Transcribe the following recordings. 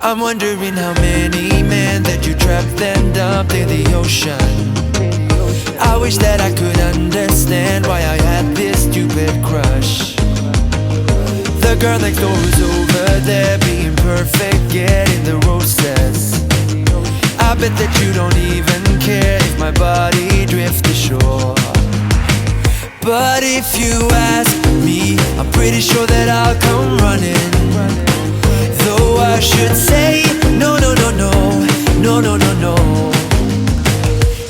I'm wondering how many men that you trapped and dumped in the ocean. I wish that I could understand why I had this stupid crush. The girl next door who's over there being perfect, getting the roses. I bet that you don't even care if my body drifts ashore. But if you ask me, I'm pretty sure that I'll come running. Though I should say, no, no, no, no, no, no, no, no.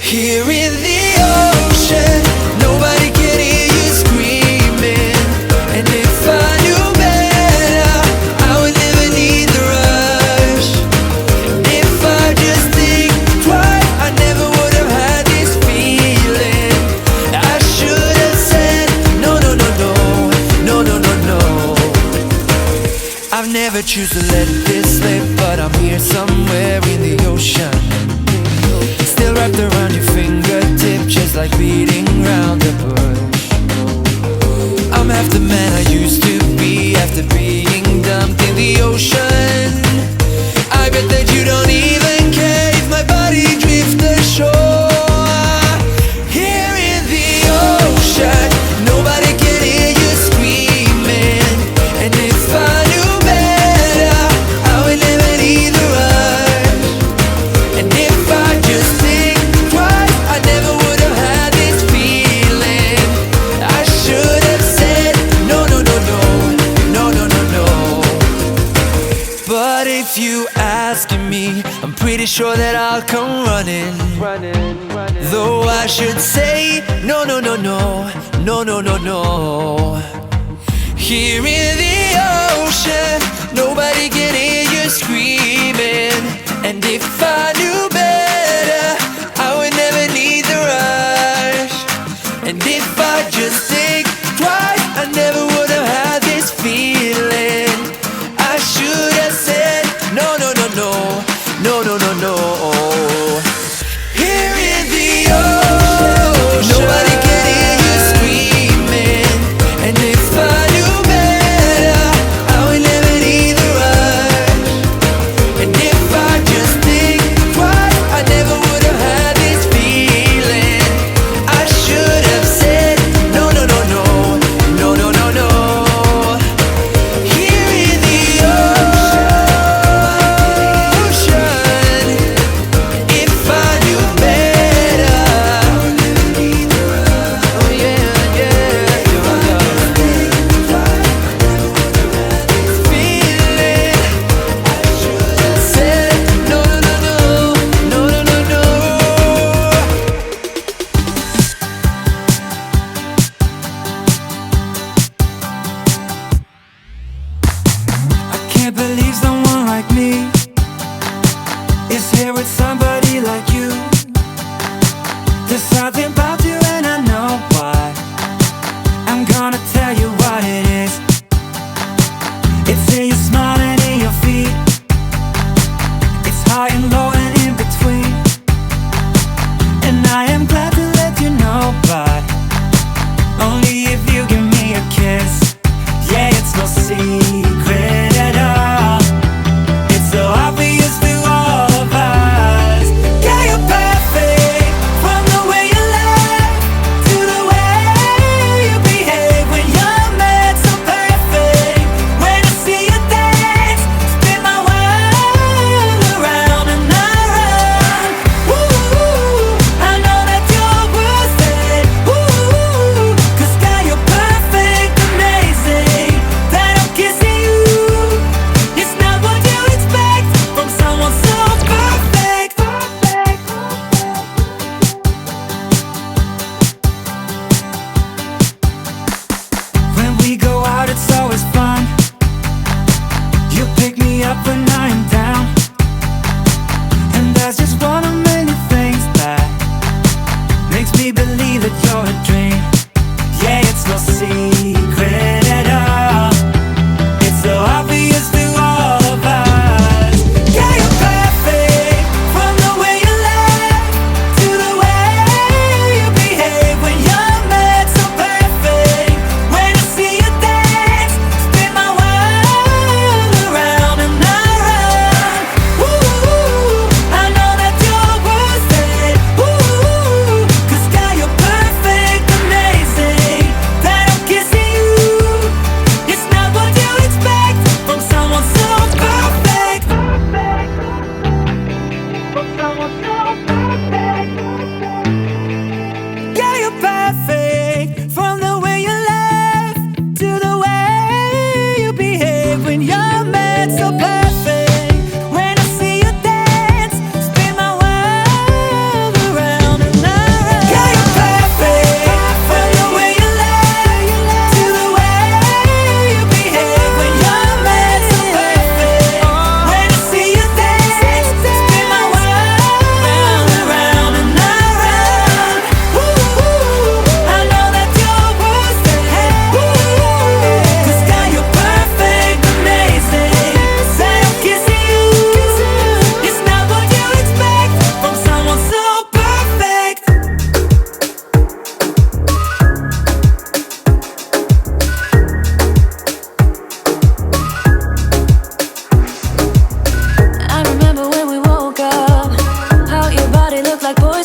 Here in the ocean, nobody can hear you screaming. And if I knew better, I would never need the rush. If I just think twice, I never would have had this feeling. I should have said, no, no, no, no, no, no, no, no. I've never choose to let this slip, but I'm here somewhere in the ocean. Still wrapped around your fingertip, just like beating round the bush. I'm half the man I used to be after being dumped in the ocean. I bet that you don't even care if my body drifts ashore. Here in the ocean, nobody can hear you screaming. And if I knew better, I would never need the rush. And if I just think twice, I never would have had this feeling. I should have said, no, no, no, no, no, no, no, no. But if you asking me, I'm pretty sure that I'll come running. Though I should say, no, no, no, no, no, no, no, no. Here in the ocean, nobody can hear you screaming. And if I knew better, I would never need the rush. And if I just think twice, I never would have had this feeling. I should have said, no, no, no, no, no, no, no, no. Here in the ocean, nobody can hear you screaming. And if I knew better, I would never need the rush. And if I just think twice, I never would have had this feeling. I should have said, no, no, no, no, no, no, no, no. Here in the ocean, if I knew better, oh yeah, yeah, feeling. I should have said, no, no, no, no, no, no, no, no. I can't believe someone like me is here with somebody like you. There's something about you and I know why. I'm gonna tell you what it is. It's in your smile and in your feet. It's high and low and in between. And I am glad to let you know, but only if you give me a kiss. Yeah, it's no secret at all. It's so obvious to all of us. Yeah, you're perfect. From the way you laugh to the way you behave when you're mad, so perfect. When I see you dance, spin my world around and around. Ooh, I know that you're worth it. Ooh, 'cause girl, you're perfect, amazing. That I'm kissing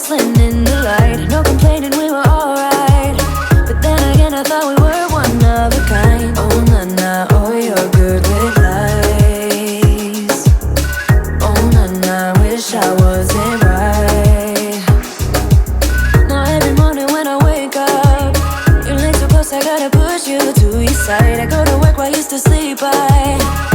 porcelain in the light. No complaining, we were alright. But then again, I thought we were one of a kind. Oh na na, oh you're good with lies. Oh na na, wish I wasn't right. Now every morning when I wake up, your legs so close, I gotta push you to your side. I go to work while you still sleep by.